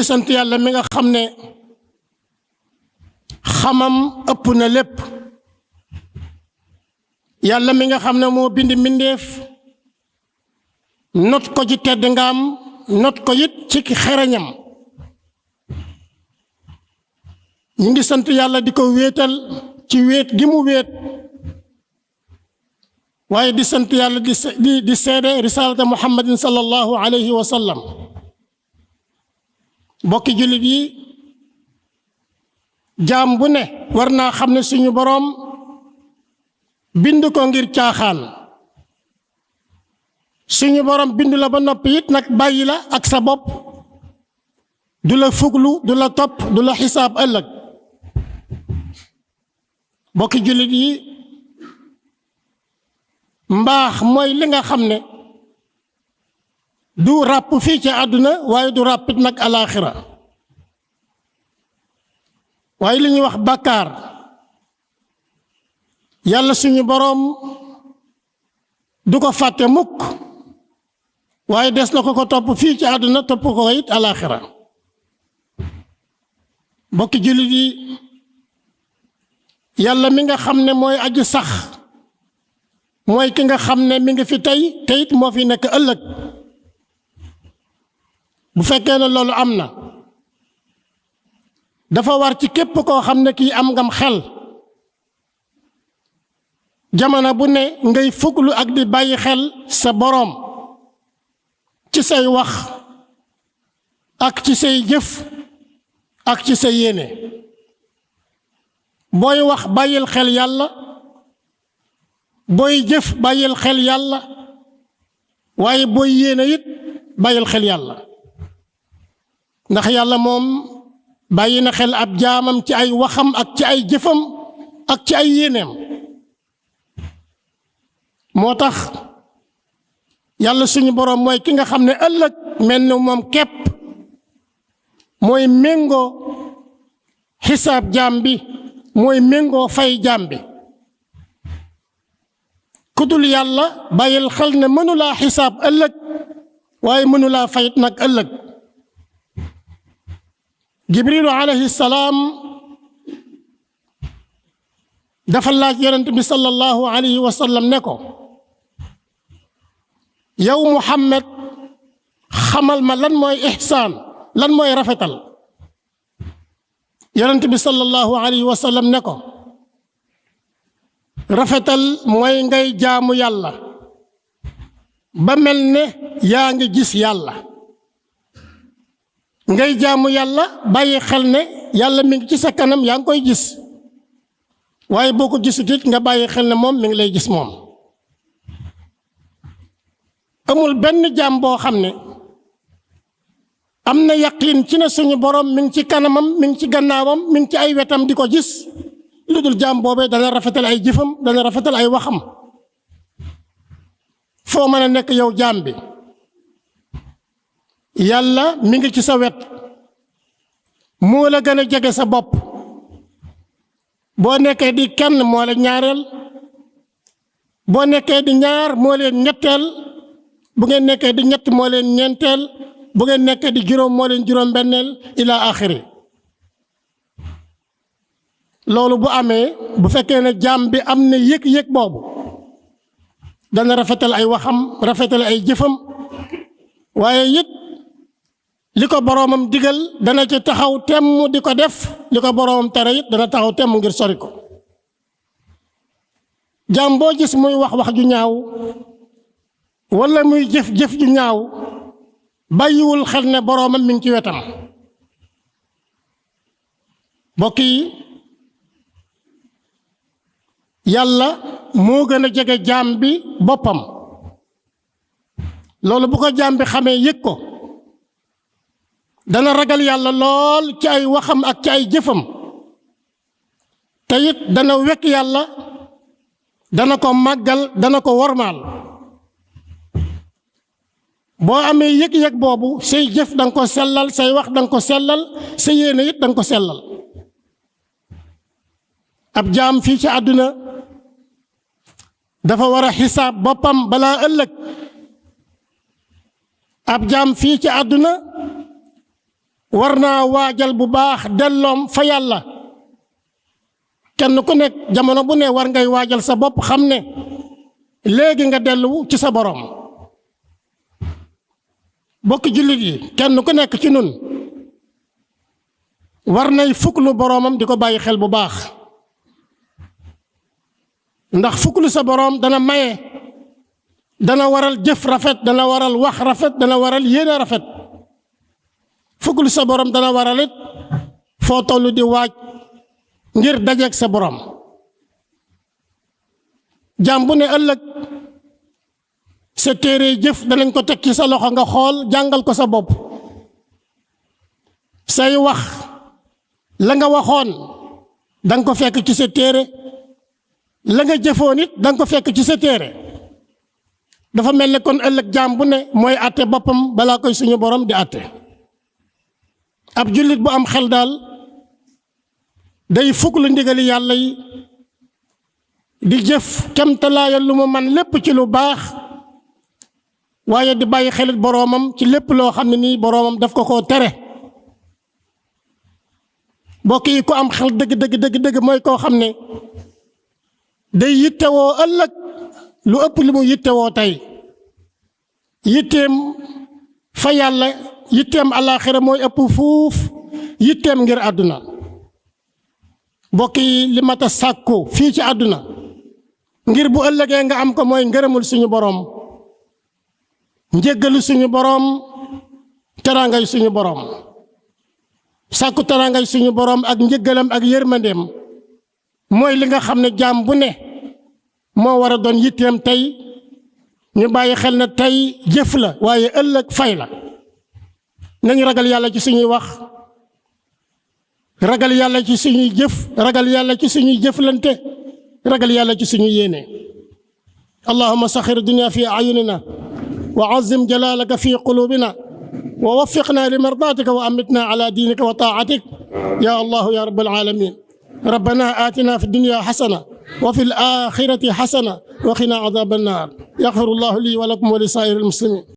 ngi sant yàlla mi nga xam ne xamam ëpp na lépp yàlla mi nga xam ne moo bind mbindeef not ko ci tedd ngaam not ko it ci xereñam ñu ngi sant yàlla di ko wéetal ci wéet gi mu wéet waaye di sant yàlla di seede risalata muhammadin sallallahu alayhi wa sallam bokki jullit yi jaam bu ne war naa xam ne suñu boroom bind ko ngir caaxaan suñu boroom bind la ba noppi it nag bàyyi la ak sa bopp du la fuglu du la topp du la xisaab ëllëg bokki jullit yi mbaax mooy li nga xam ne du ràpp fii ci àdduna waaye du ràppit nag alaaxira waaye li ñuy wax bàkkaar yàlla suñu boroom du ko fàtte mukk waaye des na ko topp fii ci àdduna topp ko it alaaxira bokki jullit yi yàlla mi nga xam ne mooy aji sax mooy ki nga xam ne mi ngi fi tey te it moo fi nekk ëllëg bu fekkee ne loolu am na dafa war ci képp koo xam ne kii am ngam xel jamono bu ne ngay fuglu ak di bàyyi xel sa boroom ci say wax ak ci say jëf ak ci sa yéene booy wax bàyyil xel yàlla booy jëf bàyyil xel yàlla waaye booy yéene it bàyyil xel yàlla ndax yàlla moom bàyyi na xel ab jaamam ci ay waxam ak ci ay jëfam ak ci ay yéeneem moo tax yàlla suñu boroom mooy ki nga xam ne ëllëg mel ni moom képp mooy méngoo xisaab jaam bi mooy méngoo fay jaam bi ku dul yàlla bàyyil xel ne mënulaa xisaab ëllëg waaye mënulaa fayit nag ëllëg jibrilu alayhi salaam dafa laaj yonent bi sallallahu alayhi wa sallam ne ko yow Muhammad xamal ma lan mooy ihsaan lan mooy rafetal yonent bi sallallahu alayhi wa sallam ne ko rafetal mooy ngay jaamu yàlla ba mel ne yaa ngi gis yàlla ngay jaamu yàlla bàyyi xel ne yàlla mi ngi ci sa kanam yaa ngi koy gis waaye boo ko gisut it nga bàyyi xel ne moom mi ngi lay gis moom amul benn jaam boo xam ne am na yaqiin ci ne suñu boroom mi ngi ci kanamam mi ngi ci gannaawam mi ngi ci ay wetam di ko gis lu dul jaam boobee dana rafetal ay jëfam dana rafetal ay waxam foo mën a nekk yow jaam bi yàlla mi ngi ci sa wet moo la gën a jege sa bopp boo nekkee di kenn moo la ñaareel boo nekkee di ñaar moo leen ñetteel bu ngeen nekkee di ñett moo leen ñeenteel bu ngeen nekkee di juróom moo leen juróom benneel ila axiri loolu bu amee bu fekkee ne jaam bi am na yëg-yëg boobu dana rafetal ay waxam rafetal ay jëfam waaye it li ko boroomam digal dana ci taxaw temm di ko def li ko boroomam tere it dana taxaw temm ngir sori ko jaam boo gis muy wax wax ju ñaaw walla muy jëf ju ñaaw bàyyiwul xel ne boroomam mi ngi ci wetam mbokk yi yàlla moo gën a jege jaam bi boppam loolu bu ko jaam bi xamee yëg ko dana ragal yàlla lool ci ay waxam ak ci ay jëfam te it dana wekk yàlla dana ko màggal dana ko wormaal boo amee yëg-yëg boobu say jëf danga ko sellal say wax danga ko sellal sa yéene it danga ko sellal ab jaam fii ci àdduna dafa war a xisaab boppam balaa ëllëg ab jaam fii ci àdduna war naa waajal bu baax delloom fa yàlla kenn ku nekk jamono bu ne war ngay waajal sa bopp xam ne léegi nga dellu ci sa boroom. bokki jullit yi kenn ku nekk ci nun war nay fuklu boroomam di ko bàyyi xel bu baax ndax fuklu sa boroom dana maye, dana waral jëf rafet, dana waral wax rafet, dana waral yéene rafet. fuklu sa boroom dana waral it foo tollu di waaj ngir dajeek sa boroom. jaam bu ne ëllëg sa téere jëf danañ ko teg ci sa loxo nga xool jàngal ko sa bopp. say wax la nga waxoon danga ko fekk ci sa téere, la nga jëfoon it danga ko fekk ci sa téere. dafa mel ne kon ëllëg jaam bu ne mooy àtte boppam balaa koy suñu boroom di àtte. ab jullit bu am xel daal day fukk lu ndigali yàlla yi di jëf kemtalaayal lu mu man lépp ci lu baax, waaye di bàyyi xelit boroomam ci lépp loo xam ne nii boroomam daf ko koo tere. mbokk yi ku am xel dëgg mooy koo xam ne day yittewoo ëllëg lu ëpp li mu yittewoo tey. yitteem fa yàlla, yitteem àllaaxira mooy ëpp fuuf yitteem ngir àdduna. mbokk yi li mat a sàkku fii ci àdduna ngir bu ëllëgee nga am ko mooy ngërëmul suñu boroom, njéggalu suñu boroom, teraangay suñu boroom. sàkku teraangay suñu boroom ak njéggalam ak yërmandeem mooy li nga xam ne jaam bu ne moo war a doon yitteem tey. ñu bàyyi xel na tey jëf la waaye ëllëg fay la. nañu ragal yàlla ci suñuy wax, ragal yàlla ci suñuy jëf, ragal yàlla ci suñuy jëflante, ragal yàlla ci suñuy yéene. allahumma saxir dunya fi ayunina wa azim jalalaka fi qulubina wa waffiqna li mardatika wa amitna ala dinika wa taatik ya allah ya rabbal alamin. ربنا آتنا في الدنيا حسنة وفي الآخرة حسنة وقنا عذاب النار. يغفر الله لي ولكم ولسائر المسلمين.